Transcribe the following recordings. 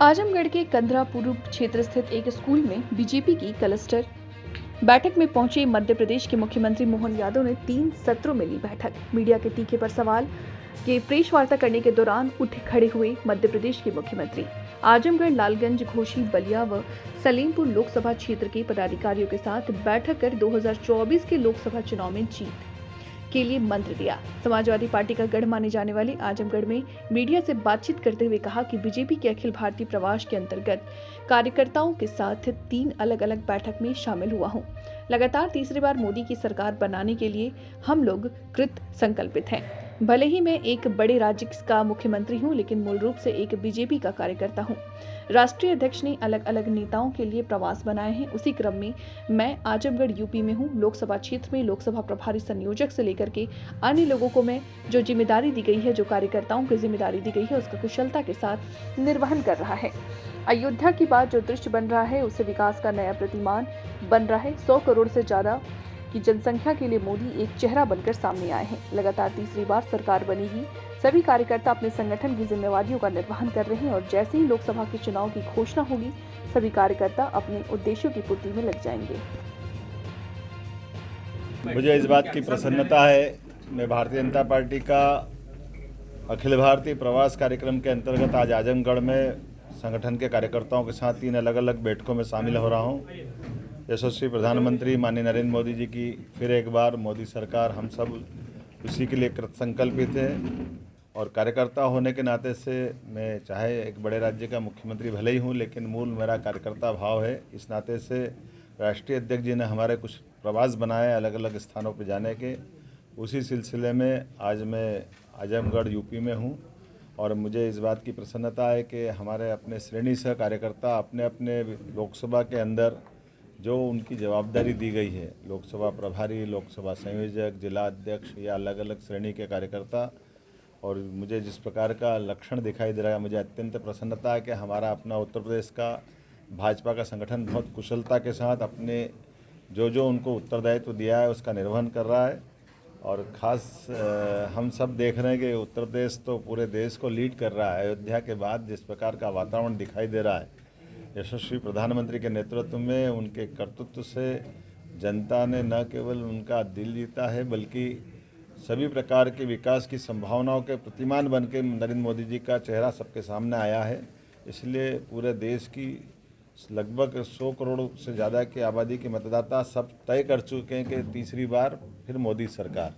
आजमगढ़ के कंदरा पूर्व क्षेत्र स्थित एक स्कूल में बीजेपी की क्लस्टर बैठक में पहुंचे मध्य प्रदेश के मुख्यमंत्री मोहन यादव ने 3 सत्रों में ली बैठक। मीडिया के तीखे पर सवाल के प्रेस वार्ता करने के दौरान उठ खड़े हुए मध्य प्रदेश के मुख्यमंत्री आजमगढ़, लालगंज, घोसी, बलिया व सलेमपुर लोकसभा क्षेत्र के पदाधिकारियों के साथ बैठक कर 2024 के लोकसभा चुनाव में जीत के लिए मंत्र दिया। समाजवादी पार्टी का गढ़ माने जाने वाले आजमगढ़ में मीडिया से बातचीत करते हुए कहा कि बीजेपी के अखिल भारतीय प्रवास के अंतर्गत कार्यकर्ताओं के साथ 3 अलग-अलग बैठक में शामिल हुआ हूं। लगातार तीसरी बार मोदी की सरकार बनाने के लिए हम लोग कृत संकल्पित हैं। भले ही मैं एक बड़े राज्य का मुख्यमंत्री हूं, लेकिन मूल रूप से एक बीजेपी का कार्यकर्ता हूं। राष्ट्रीय अध्यक्ष ने अलग-अलग नेताओं के लिए प्रवास बनाए हैं। उसी क्रम में मैं आजमगढ़ यूपी में हूं। लोकसभा क्षेत्र में लोकसभा प्रभारी संयोजक से लेकर के अन्य लोगों को मैं जो जिम्मेदारी दी गई है, जो कार्यकर्ताओं की जिम्मेदारी दी गई है, उसका कुशलता के साथ निर्वहन कर रहा है। अयोध्या की बात जो दृश्य बन रहा है, उससे विकास का नया प्रतिमान बन रहा है। 100 करोड़ से ज्यादा की जनसंख्या के लिए मोदी एक चेहरा बनकर सामने आए हैं। लगातार तीसरी बार सरकार बनेगी। सभी कार्यकर्ता अपने संगठन की जिम्मेवारियों का निर्वहन कर रहे हैं और जैसे ही लोकसभा के चुनाव की घोषणा होगी, सभी कार्यकर्ता अपने उद्देश्यों की पूर्ति में लग जाएंगे। मुझे इस बात की प्रसन्नता है, मैं भारतीय जनता पार्टी का अखिल भारतीय प्रवास कार्यक्रम के अंतर्गत आज आजमगढ़ में संगठन के कार्यकर्ताओं के साथ 3 अलग अलग बैठकों में शामिल हो रहा हूं। यशस्वी प्रधानमंत्री माननीय नरेंद्र मोदी जी की फिर एक बार मोदी सरकार, हम सब उसी के लिए कृतसंकल्पित है और कार्यकर्ता होने के नाते से मैं चाहे एक बड़े राज्य का मुख्यमंत्री भले ही हूँ, लेकिन मूल मेरा कार्यकर्ता भाव है। इस नाते से राष्ट्रीय अध्यक्ष जी ने हमारे कुछ प्रवास बनाए अलग अलग स्थानों पर जाने के, उसी सिलसिले में आज मैं आजमगढ़ यूपी में हूँ और मुझे इस बात की प्रसन्नता है कि हमारे अपने श्रेणी से कार्यकर्ता अपने अपने लोकसभा के अंदर जो उनकी जवाबदारी दी गई है, लोकसभा प्रभारी, लोकसभा संयोजक, जिला अध्यक्ष या अलग अलग श्रेणी के कार्यकर्ता, और मुझे जिस प्रकार का लक्षण दिखाई दे रहा है, मुझे अत्यंत प्रसन्नता है कि हमारा अपना उत्तर प्रदेश का भाजपा का संगठन बहुत कुशलता के साथ अपने जो उनको उत्तरदायित्व दिया है उसका निर्वहन कर रहा है। और ख़ास हम सब देख रहे हैं कि उत्तर प्रदेश तो पूरे देश को लीड कर रहा है। अयोध्या के बाद जिस प्रकार का वातावरण दिखाई दे रहा है, यशस्वी प्रधानमंत्री के नेतृत्व में, उनके कर्तृत्व से जनता ने न केवल उनका दिल जीता है, बल्कि सभी प्रकार के विकास की संभावनाओं के प्रतिमान बन के नरेंद्र मोदी जी का चेहरा सबके सामने आया है। इसलिए पूरे देश की लगभग 100 करोड़ से ज़्यादा की आबादी के मतदाता सब तय कर चुके हैं कि तीसरी बार फिर मोदी सरकार।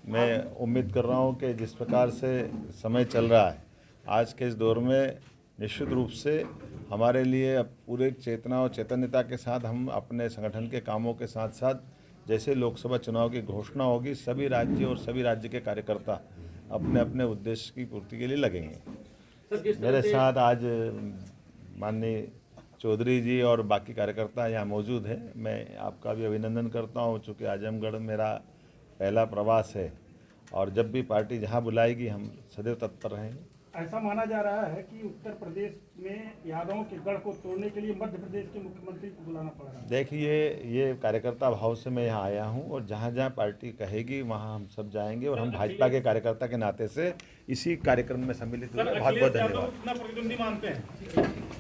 मैं उम्मीद कर रहा हूं कि जिस प्रकार से समय चल रहा है आज के इस दौर में, निश्चित रूप से हमारे लिए अब पूरे चेतना और चैतन्यता के साथ हम अपने संगठन के कामों के साथ साथ जैसे लोकसभा चुनाव की घोषणा होगी, सभी राज्य और सभी राज्य के कार्यकर्ता अपने अपने उद्देश्य की पूर्ति के लिए लगेंगे। मेरे साथ आज माननीय चौधरी जी और बाकी कार्यकर्ता यहाँ मौजूद हैं। मैं आपका भी अभिनंदन करता हूँ, चूँकि आजमगढ़ मेरा पहला प्रवास है और जब भी पार्टी जहाँ बुलाएगी हम सदैव तत्पर रहेंगे। ऐसा माना जा रहा है कि उत्तर प्रदेश में यादवों के गढ़ को तोड़ने के लिए मध्य प्रदेश के मुख्यमंत्री को बुलाना पड़ रहा है। देखिए, ये कार्यकर्ता भाव से मैं यहाँ आया हूँ और जहाँ जहाँ पार्टी कहेगी वहाँ हम सब जाएंगे और हम भाजपा के कार्यकर्ता के नाते से इसी कार्यक्रम में सम्मिलित हुए। बहुत बहुत धन्यवाद। प्रतिद्वंदी मानते हैं।